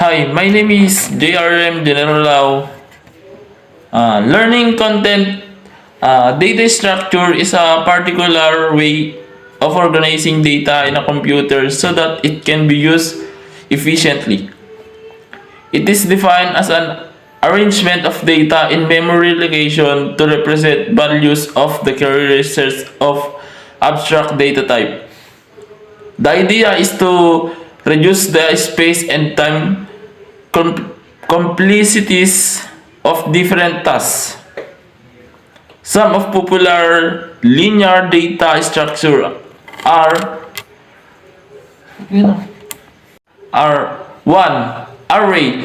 Hi, my name is JRM General. Learning content data structure is a particular way of organizing data in a computer so that it can be used efficiently. It is defined as an arrangement of data in memory location to represent values of the characteristics of abstract data type. The idea is to reduce the space and time com- complicities of different tasks. Some of popular linear data structure are are one array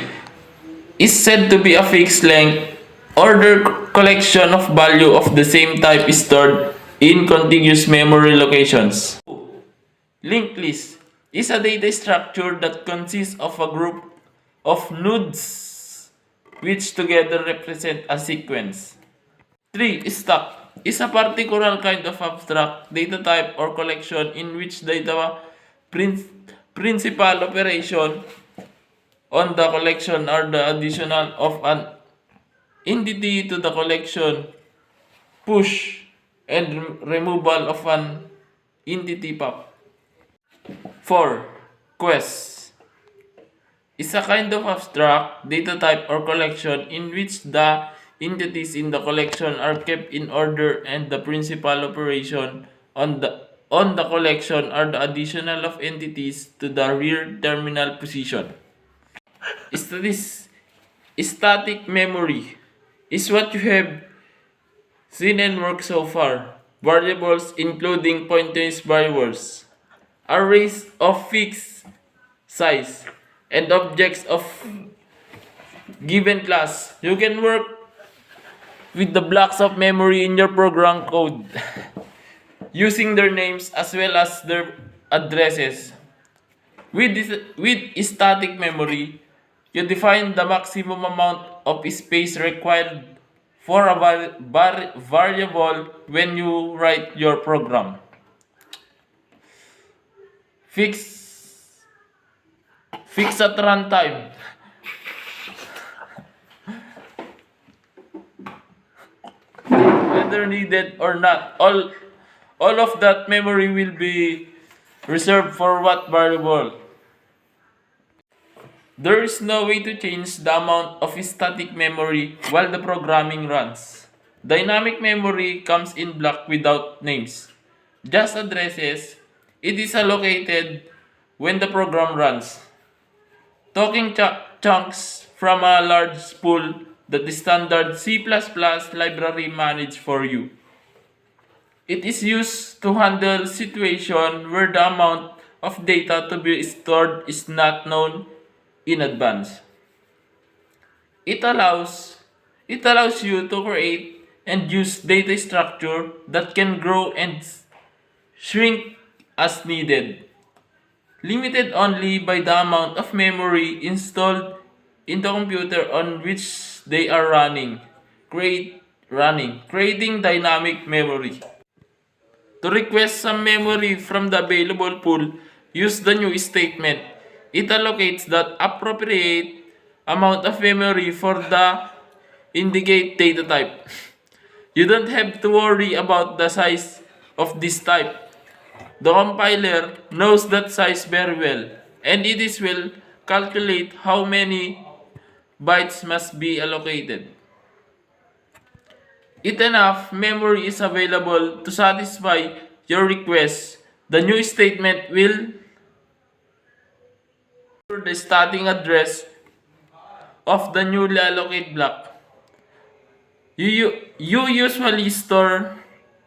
is said to be a fixed length ordered collection of value of the same type stored in contiguous memory locations. Linked list is a data structure that consists of a group of nodes which together represent a sequence. 3. Stack is a particular kind of abstract data type or collection in which data principal operation on the collection are the additional of an entity to the collection, push, and removal of an entity pop. 4. Quest is a kind of abstract data type or collection in which the entities in the collection are kept in order and the principal operation on the collection are the additional of entities to the rear terminal position. Static memory is what you have seen and worked so far. Variables including pointers variables, arrays of fixed size, and objects of given class. You can work with the blocks of memory in your program code using their names as well as their addresses. With static memory, you define the maximum amount of space required for a variable when you write your program. Fix fix at runtime. Whether needed or not, all of that memory will be reserved for what variable. There is no way to change the amount of static memory while the programming runs. Dynamic memory comes in block without names, just addresses. It is allocated when the program runs. Talking chunks from a large pool that the standard C++ library manage for you. It is used to handle situation where the amount of data to be stored is not known in advance. It allows it allows you to create and use data structure that can grow and shrink as needed, limited only by the amount of memory installed in the computer on which they are creating dynamic memory. To request some memory from the available pool, use the new statement. It allocates that appropriate amount of memory for the indicate data type. You don't have to worry about the size of this type. The compiler knows that size very well, and it is will calculate how many bytes must be allocated. If enough memory is available to satisfy your request, the new statement will enter the starting address of the newly allocated block. You usually store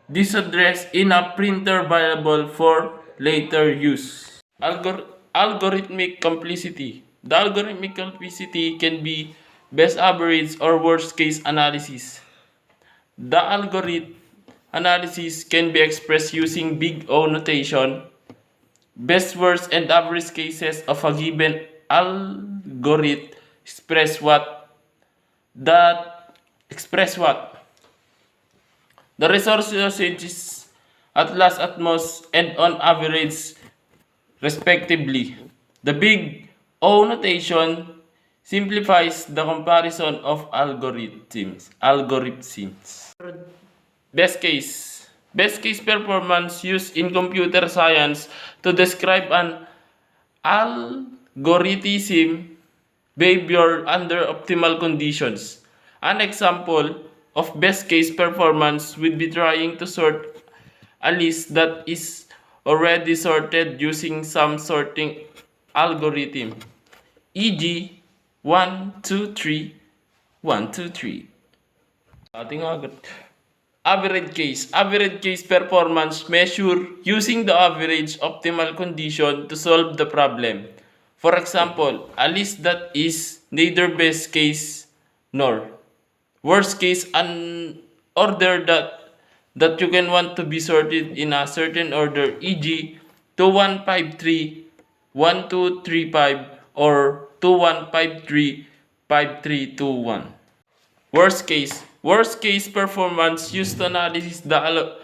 this address in a printer variable for later use. Algorithmic complexity. The algorithmic complexity can be best average or worst case analysis. The algorithm analysis can be expressed using big O notation, best, worst, and average cases of a given algorithm express what express what the resource usage is at last, at most, and on average respectively. The big O notation simplifies the comparison of algorithms. Best case. Best case performance used in computer science to describe an algorithm behavior under optimal conditions. An example of best case performance would be trying to sort a list that is already sorted using some sorting algorithm, e.g. 1, 2, 3, 1, 2, 3. Ating agad. Average case. Average case performance measure using the average optimal condition to solve the problem. For example, a list that is neither best case nor worst case, an order that you can want to be sorted in a certain order, e.g. 2153, 1235, or 2153, 5321. Worst case. Worst case performance used to analyze the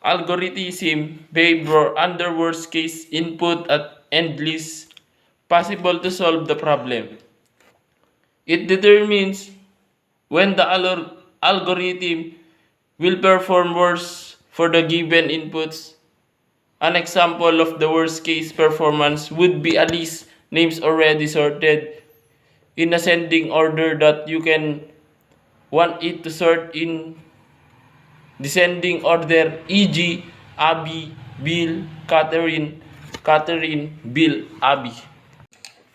algorithm behavior under worst case input at end list possible to solve the problem. It determines when the algorithm will perform worse for the given inputs. An example of the worst case performance would be a list names already sorted in ascending order that you can want it to sort in descending order, e.g. Abby, Bill, Catherine, Catherine, Bill, Abby.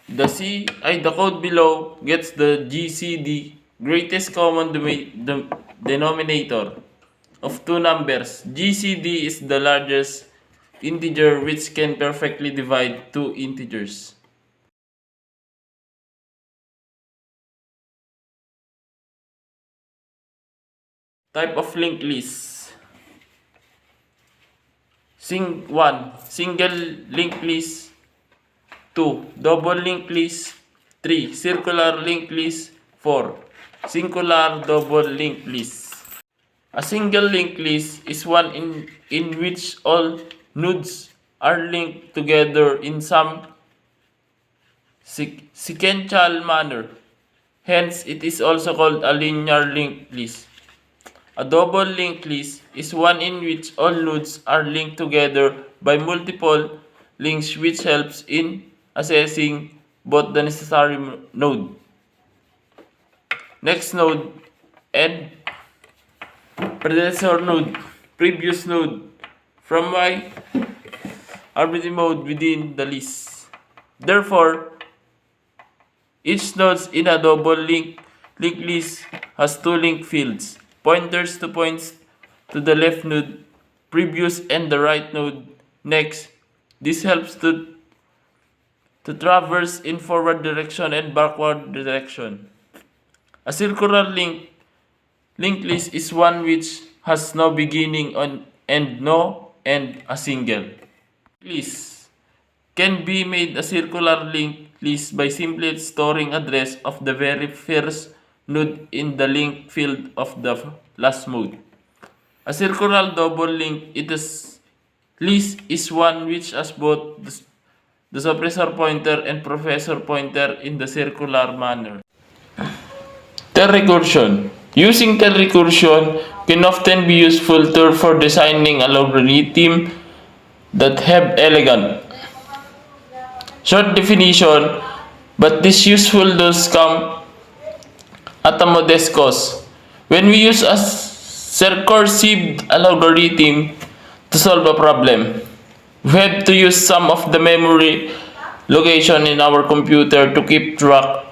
The code below gets the GCD, greatest common denominator of two numbers. GCD is the largest integer which can perfectly divide two integers. Type of linked list. 1. Single linked list. 2. Double linked list. 3. Circular linked list. 4. Singular double linked list. A single linked list is one in which all nodes are linked together in some sequential manner. Hence, it is also called a linear linked list. A double linked list is one in which all nodes are linked together by multiple links, which helps in assessing both the necessary node, next node, and predecessor node, previous node, from Y arbitrary mode within the list. Therefore, each node in a double linked list has two link fields, pointers to points to the left node, previous, and the right node, next. This helps to traverse in forward direction and backward direction. A circular linked list is one which has no beginning and no end, a single. List can be made a circular linked list by simply storing address of the very first node in the link field of the last node. A circular double linked list is one which has both the suppressor pointer and processor pointer in the circular manner. Tail recursion. Using tail recursion can often be useful tool for designing an algorithm that have elegant short definition, but this useful does come at a modest cost. When we use a recursive algorithm to solve a problem, we have to use some of the memory location in our computer to keep track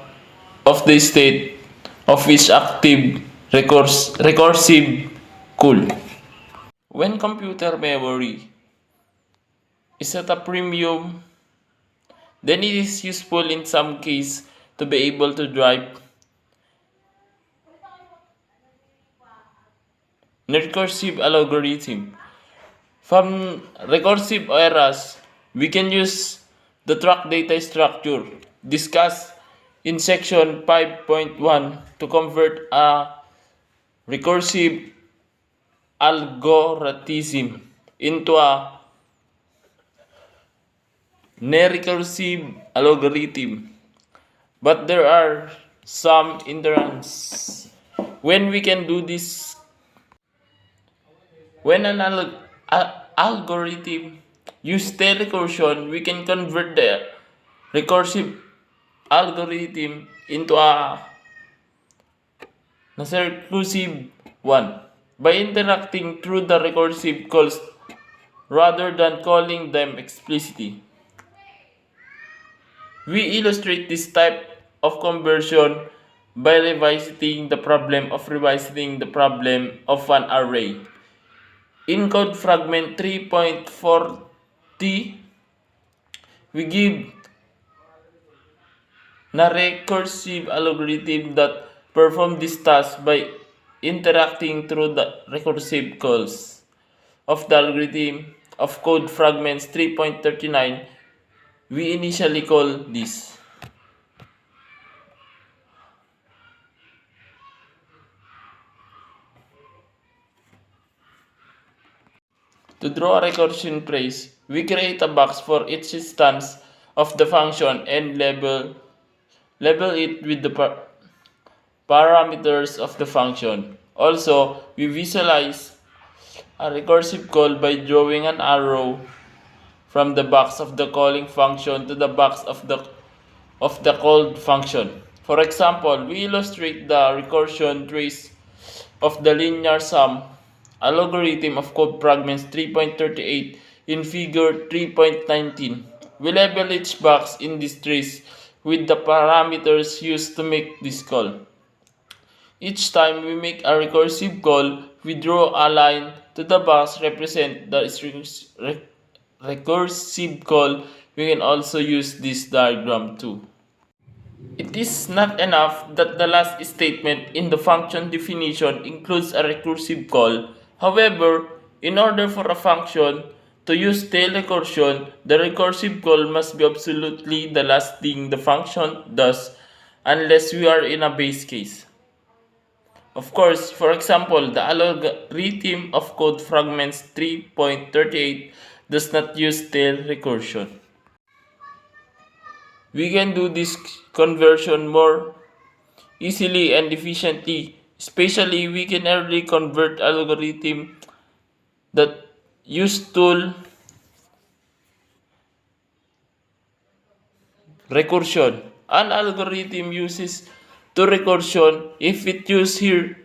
of the state of each active recursive call. When computer memory is at a premium, then it is useful in some cases to be able to drive recursive algorithm. From recursive eras, we can use the track data structure discussed in section 5.1 to convert a recursive algorithm into a non-recursive algorithm. but there are some endurance. When we can do this, when an algorithm use tail recursion, we can convert the recursive algorithm into a recursive one by interacting through the recursive calls rather than calling them explicitly. We illustrate this type of conversion by revisiting the problem of an array. In code fragment 3.40, we give na recursive algorithm that perform this task by interacting through the recursive calls of the algorithm of code fragments 3.39. We initially call this. To draw a recursion trace, we create a box for each instance of the function and label it with the parameters of the function. Also, we visualize a recursive call by drawing an arrow from the box of the calling function to the box of the called function. For example, we illustrate the recursion trace of the linear sum algorithm of code fragments 3.38 in figure 3.19. We label each box in this trace with the parameters used to make this call. Each time we make a recursive call, we draw a line to the box represent the recursive call. We can also use this diagram too. It is not enough that the last statement in the function definition includes a recursive call. However, in order for a function to use tail recursion, the recursive call must be absolutely the last thing the function does unless we are in a base case. Of course, for example, the algorithm of code fragments 3.38 does not use tail recursion. We can do this conversion more easily and efficiently, especially we can early convert algorithm that use tool recursion. An algorithm uses to recursion if it use here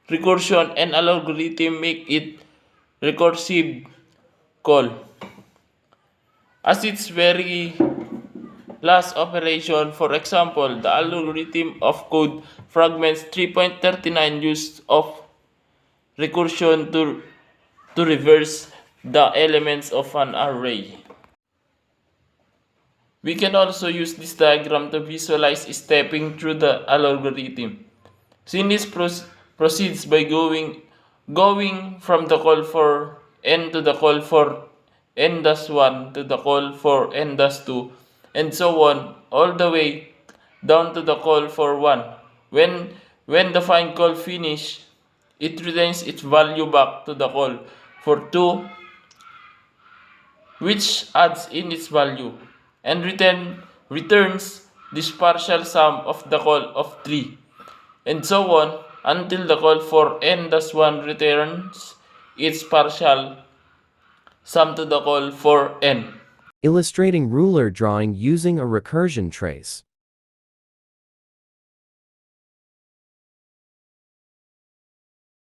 recursion and algorithm make it recursive call. As its very last operation, for example, the algorithm of code fragments 3.39 use of recursion to reverse the elements of an array. We can also use this diagram to visualize stepping through the algorithm. Since proceeds by going from the call for n to the call for n-1 to the call for n-2 and so on all the way down to the call for 1. When the find call finish, it returns its value back to the call for 2, which adds in its value and returns this partial sum of the call of 3, and so on until the call for n-1 returns its partial sum to the call for n. Illustrating ruler drawing using a recursion trace.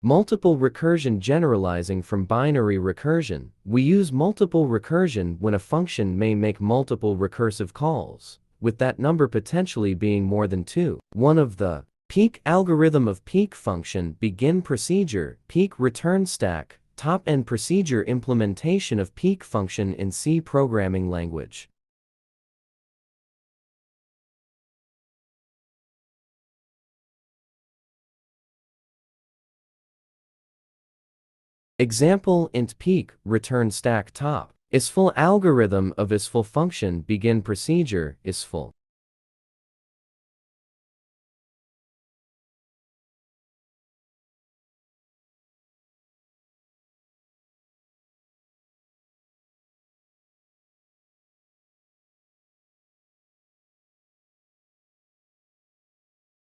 Multiple recursion generalizing from binary recursion. We use multiple recursion when a function may make multiple recursive calls, with that number potentially being more than 2. One of the peak algorithm of peak function begin procedure, peak return stack, top-end procedure implementation of peak function in C programming language. Example int peak return stack top. Isful algorithm of isful function begin procedure isful.